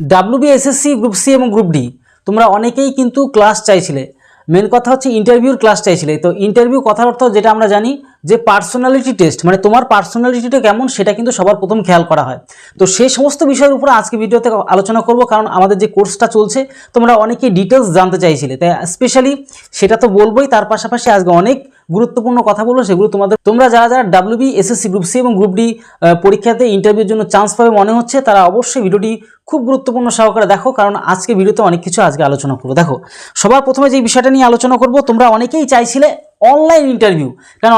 WBSSC group C এবং group D তোমরা অনেকেই কিন্তু ক্লাস চাইছিলে। মেন কথা হচ্ছে ইন্টারভিউর ক্লাস চাইছিলে। তো ইন্টারভিউ কথার অর্থ যেটা আমরা জানি যে পার্সোনালিটি টেস্ট, মানে তোমার পার্সোনালিটিটা কেমন সেটা কিন্তু সবার প্রথম খেয়াল করা হয়। তো সেই সমস্ত বিষয়ের উপর আজকে ভিডিওতে আলোচনা করব, কারণ আমাদের যে কোর্সটা চলছে তোমরা অনেকেই ডিটেলস জানতে চাইছিলে, তাই স্পেশালি সেটা তো বলবোই, তার পাশাপাশি আজকে অনেক গুরুত্বপূর্ণ কথা বলবো, সেগুলো তোমরা যারা WBSSC গ্রুপ সি এবং গ্রুপ ডি পরীক্ষাতে ইন্টারভিউর জন্য চান্স পাবে মনে হচ্ছে, তারা অবশ্যই ভিডিওটি খুব গুরুত্বপূর্ণ সহকারে দেখো, কারণ আজকে ভিডিওতে অনেক কিছু আজকে আলোচনা করবো। দেখো, সবার প্রথমে যে বিষয়টা নিয়ে আলোচনা করব, তোমরা অনেকেই চাইছিলে অনলাইন ইন্টারভিউ, কারণ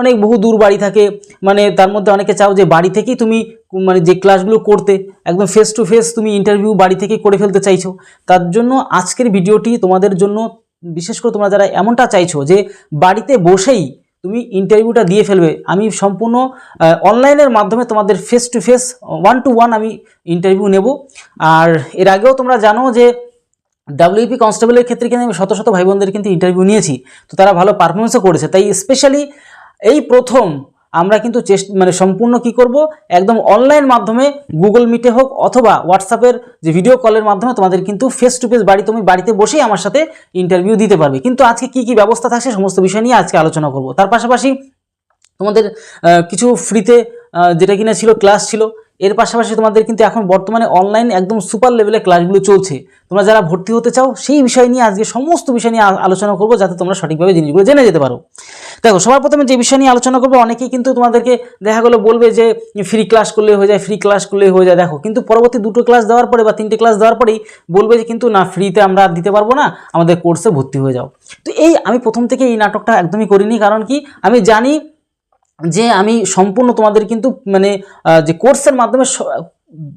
অনেক বহু দূর বাড়ি থাকে, মানে তার মধ্যে অনেকে চাও যে বাড়ি থেকেই তুমি মানে যে ক্লাসগুলো করতে একদম ফেস টু ফেস তুমি ইন্টারভিউ বাড়ি থেকে করে ফেলতে চাইছো। তার জন্য আজকের ভিডিওটি তোমাদের জন্য, বিশেষ করে তোমরা যারা এমনটা চাইছো যে বাড়িতে বসেই তুমি ইন্টারভিউটা দিয়ে ফেলবে, আমি সম্পূর্ণ অনলাইনের মাধ্যমে তোমাদের ফেস টু ফেস 1-to-1 আমি ইন্টারভিউ নেব। আর এর আগেও তোমরা জানো যে WP কনস্টেবলের ক্ষেত্রে কিন্তু আমি শত শত ভাই বোনদের কিন্তু ইন্টারভিউ নিয়েছি, তো তারা ভালো পারফরমেন্সও করেছে। তাই স্পেশালি এই প্রথম আমরা কিন্তু মানে সম্পূর্ণ কি করব, একদম অনলাইন মাধ্যমে গুগল মিটে হোক অথবা হোয়াটসঅ্যাপের যে ভিডিও কলের মাধ্যমে তোমাদের কিন্তু ফেস টু ফেস তুমি বাড়িতে বসেই আমার সাথে ইন্টারভিউ দিতে পারবে। কিন্তু আজকে কি কি ব্যবস্থা থাকছে সমস্ত বিষয় নিয়ে আজকে আলোচনা করব। তার পাশাপাশি তোমাদের কিছু ফ্রিতে যেটা কিনা ছিল ক্লাস ছিল, এর পাশাপাশি তোমাদের কিন্তু এখন বর্তমানে অনলাইন একদম সুপার লেভেলে ক্লাসগুলো চলছে। তোমরা যারা ভর্তি হতে চাও সেই বিষয় নিয়ে আজকে সমস্ত বিষয় নিয়ে আলোচনা করবো, যাতে তোমরা সঠিকভাবে জিনিসগুলো জেনে যেতে পারো। দেখো, সবার প্রথমে যে বিষয় নিয়ে আলোচনা করবো, অনেকেই কিন্তু তোমাদেরকে দেখা গেলো বলবে যে ফ্রি ক্লাস করলে হয়ে যায়, ফ্রি ক্লাস করলে হয়ে যায়। দেখো, কিন্তু পরবর্তী 2টো ক্লাস দেওয়ার পরে বা 3টে ক্লাস দেওয়ার পরেই বলবে যে কিন্তু না, ফ্রিতে আমরা দিতে পারবো না, আমাদের কোর্সে ভর্তি হয়ে যাও। তো আমি প্রথম থেকে এই নাটকটা একদমই করিনি, কারণ কি আমি জানি যে আমি সম্পূর্ণ তোমাদের কিন্তু মানে যে কোর্সের মাধ্যমে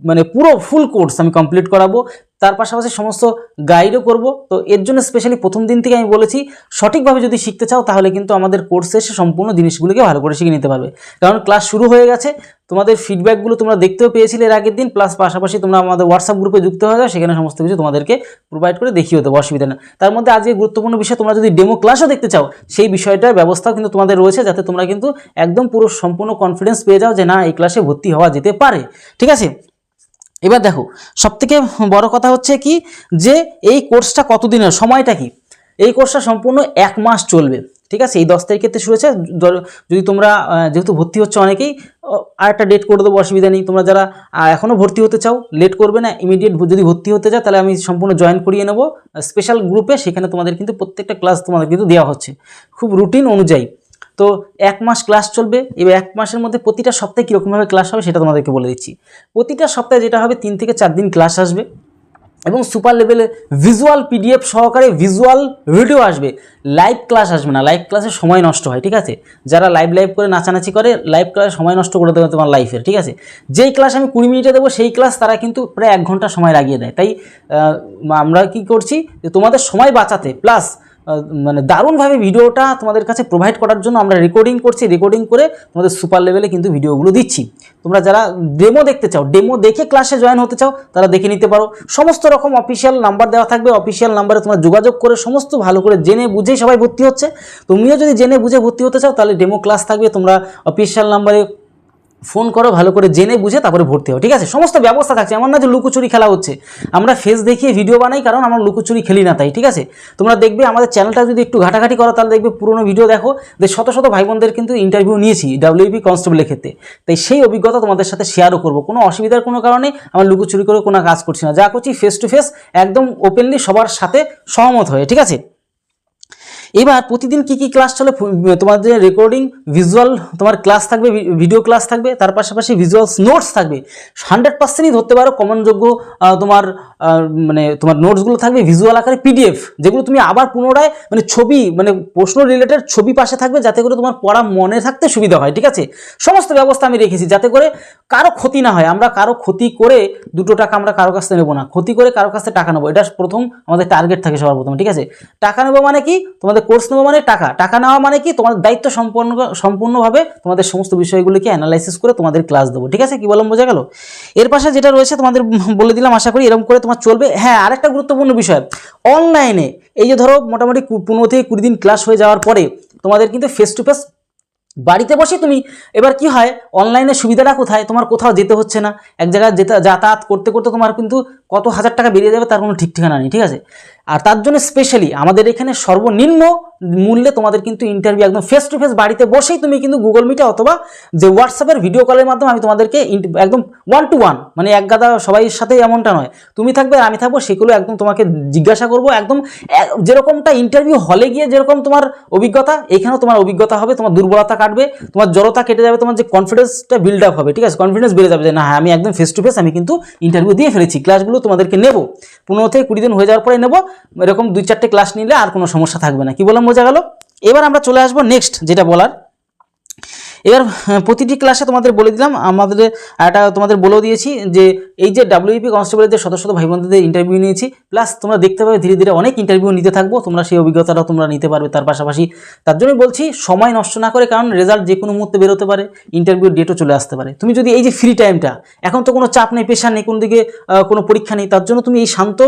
মানে পুরো ফুল কোর্স আমি কমপ্লিট করাবো, তার পাশাপাশি সমস্ত গাইডও করব। তো এর জন্য স্পেশালি প্রথম দিন থেকে আমি বলেছি সঠিকভাবে যদি শিখতে চাও তাহলে কিন্তু আমাদের কোর্সে এসে সম্পূর্ণ জিনিসগুলোকে ভালো করে শিখে নিতে পারবে, কারণ ক্লাস শুরু হয়ে গেছে। তোমাদের ফিডব্যাকগুলো তোমরা দেখতেও পেয়েছিলে এর আগের দিন, প্লাস পাশাপাশি তোমরা আমাদের হোয়াটসঅ্যাপ গ্রুপে যুক্ত হয়ে যাও, সেখানে সমস্ত কিছু তোমাদেরকে প্রোভাইড করে দেখিয়ে দেবো, অসুবিধা না। তার মধ্যে আজকে গুরুত্বপূর্ণ বিষয়, তোমরা যদি ডেমো ক্লাসও দেখতে চাও সেই বিষয়টার ব্যবস্থাও কিন্তু তোমাদের রয়েছে, যাতে তোমরা কিন্তু একদম পুরো সম্পূর্ণ কনফিডেন্স পেয়ে যাও যে না, এই ক্লাসে ভর্তি হওয়া যেতে পারে। ঠিক আছে, এবার দেখো, সবথেকে বড় কথা হচ্ছে কি যে এই কোর্সটা কতদিনের, সময়টা কি। এই কোর্সটা সম্পূর্ণ 1 মাস চলবে। ঠিক আছে, এই 10 তারিখের থেকে শুরু হয়েছে। যদি তোমরা যেহেতু ভর্তি হচ্ছে অনেকেই, আরেকটা ডেট করে দেবো, অসুবিধা নেই। তোমরা যারা এখনও ভর্তি হতে চাও, লেট করবে না, ইমিডিয়েট যদি ভর্তি হতে চাও তাহলে আমি সম্পূর্ণ জয়েন করিয়ে নেবো স্পেশাল গ্রুপে। সেখানে তোমাদের কিন্তু প্রত্যেকটা ক্লাস তোমাদের কিন্তু দেওয়া হচ্ছে খুব রুটিন অনুযায়ী। তো 1 মাস ক্লাস চলবে। এবার 1 মাসের মধ্যে প্রতিটা সপ্তাহে কীরকমভাবে ক্লাস হবে সেটা তোমাদেরকে বলে দিচ্ছি। প্রতিটা সপ্তাহে যেটা হবে 3 থেকে 4 দিন ক্লাস আসবে, এবং সুপার লেভেলে ভিজুয়াল PDF সহকারে ভিজুয়াল ভিডিও আসবে। লাইভ ক্লাস আসবে না, লাইভ ক্লাসে সময় নষ্ট হয়। ঠিক আছে, যারা লাইভ করে নাচানাচি করে, লাইভ ক্লাসে সময় নষ্ট করে দেবে তোমার লাইফের। ঠিক আছে, যেই ক্লাস আমি 20 মিনিটে দেবো সেই ক্লাস তারা কিন্তু প্রায় 1 ঘন্টা সময় লাগিয়ে দেয়। তাই আমরা কি করছি যে তোমাদের সময় বাঁচাতে প্লাস মানে দারুণভাবে ভিডিওটা তোমাদের কাছে প্রোভাইড করার জন্য আমরা রেকর্ডিং করছি, রেকর্ডিং করে তোমাদের সুপার লেভেলে কিন্তু ভিডিওগুলো দিচ্ছি। তোমরা যারা ডেমো দেখতে চাও, ডেমো দেখে ক্লাসে জয়েন হতে চাও, তারা দেখে নিতে পারো। সমস্ত রকম অফিসিয়াল নাম্বার দেওয়া থাকবে, অফিসিয়াল নাম্বারে তোমরা যোগাযোগ করে সমস্ত ভালো করে জেনে বুঝেই সবাই ভর্তি হচ্ছে। তুমিও যদি জেনে বুঝে ভর্তি হতে চাও তাহলে ডেমো ক্লাস থাকবে, তোমরা অফিসিয়াল নাম্বারে ফোন করো, ভালো করে জেনে বুঝে তারপরে ভর্তি হও। ঠিক আছে, সমস্ত ব্যবস্থা থাকছে, এমন না যে লুকোচুরি খেলা হচ্ছে। আমরা ফেস দেখিয়ে ভিডিও বানাই, কারণ আমরা লুকোচুরি খেলি না তাই। ঠিক আছে, তোমরা দেখবে আমাদের চ্যানেলটা যদি একটু ঘাটাঘাটি করো তাহলে দেখবে পুরোনো ভিডিও দেখো, যে শত শত ভাই বোনদের কিন্তু ইন্টারভিউ নিয়েছি WP কনস্টেবলের ক্ষেত্রে। তাই সেই অভিজ্ঞতা তোমাদের সাথে শেয়ারও করবো। কোনো অসুবিধার কোনো কারণে আমরা লুকোচুরি করে কোনো কাজ করছি না, যা করছি ফেস টু ফেস একদম ওপেনলি সবার সাথে সহমত হয়ে। ঠিক আছে, এবার প্রতিদিন কি কি ক্লাস চলে, তোমাদের রেকর্ডিং ভিজুয়াল তোমার ক্লাস থাকবে, ভিডিও ক্লাস থাকবে, তার পাশাপাশি ভিজুয়ালস নোটস থাকবে। 100%ই ধরতে পারো কমনযোগ্য তোমার মানে তোমার নোটসগুলো থাকবে ভিজুয়াল আকারে PDF, যেগুলো তুমি আবার পুনরায় মানে ছবি, মানে প্রশ্ন রিলেটেড ছবি পাশে থাকবে, যাতে করে তোমার পড়া মনে থাকতে সুবিধা হয়। ঠিক আছে, সমস্ত ব্যবস্থা আমি রেখেছি যাতে করে কারো ক্ষতি না হয়। আমরা কারো ক্ষতি করে 2টো টাকা আমরা কারো কাছ থেকে নেবো না, ক্ষতি করে কারো কাছ থেকে টাকা নেবো, এটা প্রথম আমাদের টার্গেট থাকে সবার প্রথমে। ঠিক আছে, টাকা নেবো মানে কি, তোমাদের কোর্স নেবো মানে টাকা নেওয়া মানে কি, তোমাদের দায়িত্ব সম্পূর্ণভাবে তোমাদের সমস্ত বিষয়গুলিকে অ্যানালাইসিস করে তোমাদের ক্লাস দেবো। ঠিক আছে, কি বললাম বোঝা গেল। এর পাশে যেটা রয়েছে তোমাদের বলে দিলাম, আশা করি এরকম করে তোমার চলবে। হ্যাঁ, আরেকটা গুরুত্বপূর্ণ বিষয়, অনলাইনে এই যে ধরো মোটামুটি 15 থেকে 20 দিন ক্লাস হয়ে যাওয়ার পরে তোমাদের কিন্তু ফেস টু ফেস বাড়িতে বসে তুমি এবার কি হয়, অনলাইনে সুবিধাটা কোথায়, তোমার কোথাও যেতে হচ্ছে না, এক জায়গায় যাতায়াত করতে করতে তোমার কিন্তু কত হাজার টাকা বেরিয়ে যাবে তার কোনো ঠিক ঠিকানা নেই, ঠিক আছে। আর তার জন্য স্পেশালি আমাদের এখানে সর্বনিম্ন মূল্যে তোমাদের কিন্তু ইন্টারভিউ একদম ফেস টু ফেস বাড়িতে বসেই তুমি কিন্তু গুগল মিটে অথবা যে হোয়াটসঅ্যাপের ভিডিও কলের মাধ্যমে আমি তোমাদেরকে একদম 1 to 1, মানে এক গাদা সবাই সাথে এমনটা নয়, তুমি থাকবে আমি থাকবো, সেগুলো একদম তোমাকে জিজ্ঞাসা করবো, একদম যেরকমটা ইন্টারভিউ হলে গিয়ে যেরকম তোমার অভিজ্ঞতা, এখানেও তোমার অভিজ্ঞতা হবে, তোমার দুর্বলতা কাটবে, তোমার জড়তা কেটে যাবে, তোমার যে কনফিডেন্সটা বিল্ড আপ হবে, ঠিক আছে, কনফিডেন্স বেড়ে যাবে যে না হ্যাঁ আমি একদম ফেস টু ফেস আমি কিন্তু ইন্টারভিউ দিয়ে ফেলেছি, ক্লাসগুলো তোমাদেরকে নেবো 15 থেকে 20 দিন হয়ে যাওয়ার পরে নেবো, এরকম 2-4টে ক্লাস নিলে আর কোনো সমস্যা থাকবে না। কি বললাম বোঝা গেল? এবার আমরা চলে আসবো নেক্সট যেটা বলার। এবার প্রতিটি ক্লাসে তোমাদের বলে দিলাম, আমাদের একটা তোমাদের বলেও দিয়েছি যে এই যে ডাব্লিউপি কনস্টেবলের যে শত শত ভাই বোনদের ইন্টারভিউ নিয়েছি, প্লাস তোমরা দেখতে পাবে ধীরে ধীরে অনেক ইন্টারভিউ নিতে থাকবো, তোমরা সেই অভিজ্ঞতাটাও তোমরা নিতে পারবে তার পাশাপাশি। তার জন্যই বলছি সময় নষ্ট না করে, কারণ রেজাল্ট যে কোনো মুহূর্তে বেরোতে পারে, ইন্টারভিউর ডেটও চলে আসতে পারে। তুমি যদি এই যে ফ্রি টাইমটা, এখন তো কোনো চাপ নেই, প্রেশার নেই, কোনো দিকে কোনো পরীক্ষা নেই, তার জন্য তুমি এই শান্ত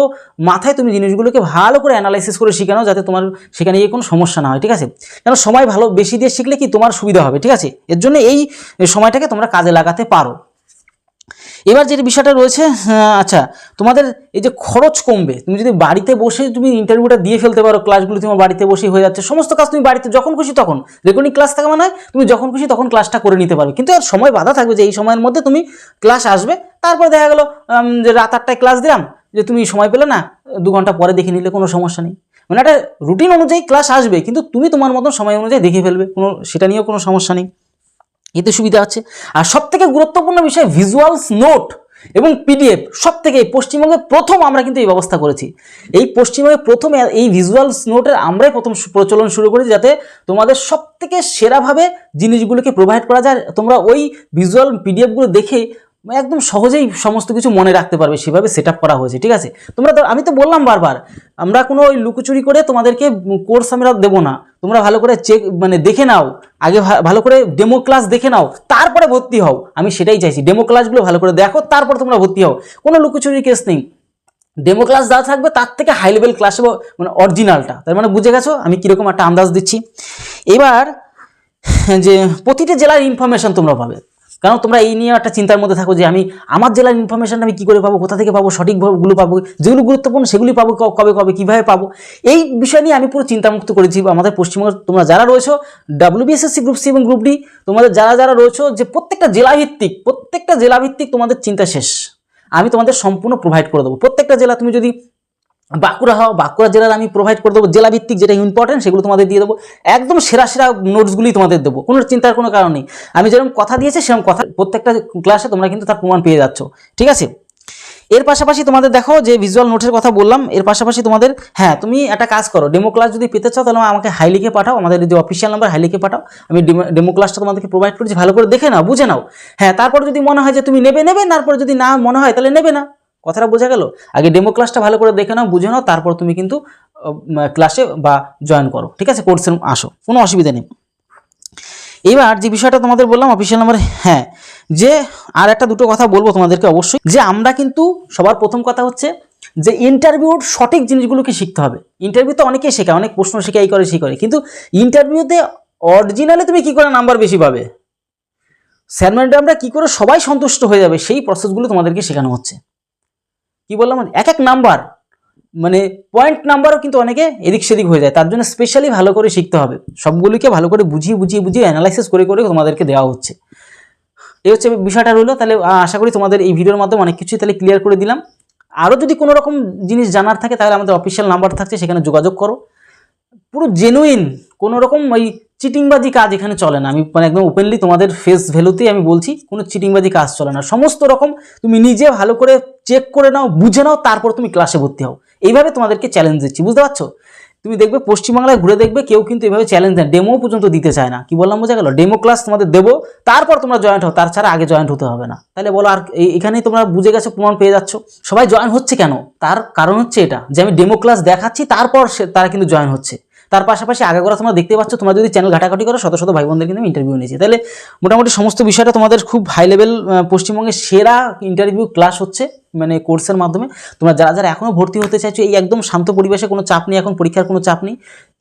মাথায় তুমি জিনিসগুলোকে ভালো করে অ্যানালাইসিস করে শিখানো, যাতে তোমার সেখানে গিয়ে কোনো সমস্যা না হয়, ঠিক আছে। কেন সময় ভালো বেশি দিয়ে শিখলে কি তোমার সুবিধা হবে, ঠিক আছে, এর জন্য এই সময়টাকে তোমরা কাজে লাগাতে পারো। এবার যে বিষয়টা রয়েছে, আচ্ছা তোমাদের এই যে খরচ কমবে, তুমি যদি বাড়িতে বসে তুমি ইন্টারভিউটা দিয়ে ফেলতে পারো, ক্লাসগুলো তোমার বাড়িতে বসেই হয়ে যাচ্ছে, সমস্ত কাজ তুমি বাড়িতে যখন খুশি তখন, রেকর্ডিং ক্লাস থাকা মানে তুমি যখন খুশি তখন ক্লাসটা করে নিতে পারো, কিন্তু আর সময় বাধা থাকবে যে এই সময়ের মধ্যে তুমি ক্লাস আসবে, তারপর দেখা গেলো যে রাত 8টায় ক্লাস দিলাম, যে তুমি সময় পেলে না 2 ঘন্টা পরে দেখে নিলে কোনো সমস্যা নেই, মানে একটা রুটিন অনুযায়ী ক্লাস আসবে, কিন্তু তুমি তোমার মতন সময় অনুযায়ী দেখে ফেলবে, সেটা নিয়েও কোনো সমস্যা নেই, এতে সুবিধা আছে। আর সব থেকে গুরুত্বপূর্ণ বিষয় ভিজুয়ালস নোট এবং পিডিএফ, সব থেকে পশ্চিমবঙ্গে প্রথম আমরা কিন্তু এই ব্যবস্থা করেছি, এই পশ্চিমবঙ্গে প্রথম এই ভিজুয়ালস নোটের আমরাই প্রথম প্রচলন শুরু করেছি, যাতে তোমাদের সব থেকে সেরাভাবে জিনিসগুলোকে প্রোভাইড করা যায়, তোমরা ওই ভিজুয়াল পিডিএফগুলো দেখে একদম সহজেই সমস্ত কিছু মনে রাখতে পারবে, সেভাবে সেট আপ করা হয়েছে, ঠিক আছে। তোমরা তো, আমি তো বললাম বারবার, আমরা কোনো ওই লুকোচুরি করে তোমাদেরকে কোর্স আমরা দেবো না, তোমরা ভালো করে মানে দেখে নাও, আগে ভালো করে ডেমো ক্লাস দেখে নাও, তারপরে ভর্তি হও, আমি সেটাই চাইছি, ডেমো ক্লাসগুলো ভালো করে দেখো, তারপর তোমরা ভর্তি হও, কোনো লুকোচুরির কেস নেই, ডেমো ক্লাস যা থাকবে তার থেকে হাই লেভেল ক্লাস হবে, মানে অরিজিনালটা, তার মানে বুঝে গেছো আমি কীরকম একটা আন্দাজ দিচ্ছি। এবার যে প্রতিটি জেলার ইনফরমেশন তোমরা পাবে, কারণ তোমরা এই নিয়ে একটা চিন্তার মধ্যে থাকো যে আমি আমার জেলার ইনফরমেশনটা আমি কী করে পাবো, কোথা থেকে পাবো, সঠিকভাবেগুলো পাবো, যেগুলো গুরুত্বপূর্ণ সেগুলি পাবো কবে কবে কীভাবে পাবো, এই বিষয় নিয়ে আমি পুরো চিন্তামুক্ত করেছি। আমাদের পশ্চিমবঙ্গের তোমরা যারা রয়েছো WBSSC গ্রুপ সি এবং গ্রুপ ডি, তোমাদের যারা যারা রয়েছো, যে প্রত্যেকটা জেলাভিত্তিক তোমাদের চিন্তা শেষ, আমি তোমাদের সম্পূর্ণ প্রোভাইড করে দেবো। প্রত্যেকটা জেলা, তুমি যদি বাঁকুড়া হও, বাঁকুড়া জেলার আমি প্রোভাইড করে দেবো, জেলাভিত্তিক যেটা ইম্পর্টেন্ট সেগুলো তোমাদের দিয়ে দেবো, একদম সেরা নোটসগুলি তোমাদের দেবো, কোনো চিন্তার কোনো কারণ নেই। আমি যেরকম কথা দিয়েছি সেরকম কথা প্রত্যেকটা ক্লাসে তোমরা কিন্তু তার প্রমাণ পেয়ে যাচ্ছ, ঠিক আছে। এর পাশাপাশি তোমাদের দেখো যে ভিজুয়াল নোটের কথা বললাম, এর পাশাপাশি তোমাদের, হ্যাঁ তুমি একটা কাজ করো, ডেমো ক্লাস যদি পেতে চাও তাহলে আমাকে হাই লিখে পাঠাও, আমাদের যে অফিসিয়াল নাম্বার হাই লিখে পাঠাও, আমি ডেমো ক্লাসটা তোমাদেরকে প্রোভাইড করেছি, ভালো করে দেখে নাও, বুঝে নাও, হ্যাঁ তারপর যদি মনে হয় যে তুমি নেবে, তারপর যদি না মনে হয় তাহলে নেবে না, কথাটা বোঝা গেল। আগে ডেমো ক্লাসটা ভালো করে দেখে নাও, বুঝে নাও, তারপর তুমি কিন্তু ক্লাসে বা জয়েন করো, ঠিক আছে, কোর্সে আসো, কোনো অসুবিধা নেই। এবার যে বিষয়টা তোমাদের বললাম অফিসিয়াল নাম্বার, হ্যাঁ যে আর একটা দুটো কথা বলবো তোমাদেরকে অবশ্যই, যে আমরা কিন্তু সবার প্রথম কথা হচ্ছে যে ইন্টারভিউর সঠিক জিনিসগুলোকে শিখতে হবে। ইন্টারভিউতে অনেকেই শেখায়, অনেক প্রশ্ন শেখে, এই করে সেই করে, কিন্তু ইন্টারভিউতে অরিজিনালি তুমি কি করে নাম্বার বেশি পাবে, স্যার ম্যাডামরা কি করে সবাই সন্তুষ্ট হয়ে যাবে, সেই প্রসেসগুলো তোমাদেরকে শেখানো হচ্ছে। কি বললাম, এক এক নাম্বার মানে পয়েন্ট নাম্বারও কিন্তু অনেকে এদিক সেদিক হয়ে যায়, তার জন্য স্পেশালি ভালো করে শিখতে হবে, সবগুলিকে ভালো করে বুঝিয়ে অ্যানালাইসিস করে তোমাদেরকে দেওয়া হচ্ছে। এই হচ্ছে বিষয়টা রইলো। তাহলে আশা করি তোমাদের এই ভিডিওর মাধ্যমে অনেক কিছুই তাহলে ক্লিয়ার করে দিলাম। আরও যদি কোনো রকম জিনিস জানার থাকে তাহলে আমাদের অফিসিয়াল নাম্বার থাকছে, সেখানে যোগাযোগ করো। পুরো জেনুইন, কোনো রকম ওই চিটিংবাজি কাজ এখানে চলে না, আমি মানে একদম ওপেনলি তোমাদের ফেস ভ্যালুতেই আমি বলছি, কোনো চিটিংবাজি কাজ চলে না, সমস্ত রকম তুমি নিজে ভালো করে চেক করে নাও, বুঝে নাও, তারপর তুমি ক্লাসে ভর্তি হও। এইভাবে তোমাদেরকে চ্যালেঞ্জ দিচ্ছি, বুঝতে পারছো। তুমি দেখবে পশ্চিমবাংলায় ঘুরে দেখবে কেউ কিন্তু এভাবে চ্যালেঞ্জ দেয়, ডেমো পর্যন্ত দিতে চায় না। কি বললাম বোঝা গেল, ডেমো ক্লাস তোমাদের দেবো, তারপর তোমরা জয়েন্ট হও, তার ছাড়া আগে জয়েন্ট হতে হবে না। তাহলে বলো, আর এখানেই তোমরা বুঝে গেছো, প্রমাণ পেয়ে যাচ্ছ। সবাই জয়েন হচ্ছে কেন, তার কারণ হচ্ছে এটা যে আমি ডেমো ক্লাস দেখাচ্ছি, তারপর তারা কিন্তু জয়েন হচ্ছে। তার পাশাপাশি আগাগোড়া তোমরা দেখতে পাচ্ছ, তোমরা যদি চ্যানেল ঘাটাঘাটি করো শত শত ভাই বোনদের কিন্তু ইন্টারভিউ নিয়েছি। তাহলে মোটামুটি সমস্ত বিষয়টা তোমাদের খুব হাই লেভেল, পশ্চিমবঙ্গের সেরা ইন্টারভিউ ক্লাস হচ্ছে মানে কোর্সের মাধ্যমে। তোমরা যারা যারা এখনও ভর্তি হতে চাইছো, এই একদম শান্ত পরিবেশে, কোনো চাপ নেই, এখন পরীক্ষার কোনো চাপ নেই,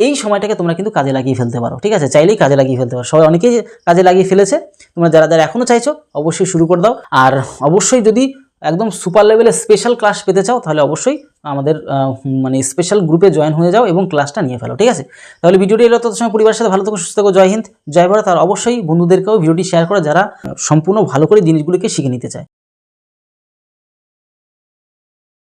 এই সময়টাকে তোমরা কিন্তু কাজে লাগিয়ে ফেলতে পারো। ঠিক আছে, চাইলেই কাজে লাগিয়ে ফেলতে পারো, সবাই অনেকেই কাজে লাগিয়ে ফেলেছে। তোমরা যারা যারা এখনও চাইছো অবশ্যই শুরু করে দাও। আর অবশ্যই যদি একদম সুপার লেভেলের স্পেশাল ক্লাস পেতে চাও তাহলে অবশ্যই আমাদের মানে স্পেশাল গ্রুপে জয়েন হয়ে যাও এবং ক্লাসটা নিয়ে ফেলো। ঠিক আছে, তাহলে ভিডিওটি এলো, তত সময় পরিবারের সাথে ভালো থাকো, সুস্থ থাকো। জয় হিন্দ, জয় ভারত। আর অবশ্যই বন্ধুদেরকেও ভিডিওটি শেয়ার করো যারা সম্পূর্ণ ভালো করে জিনিসগুলিকে শিখে নিতে চায়।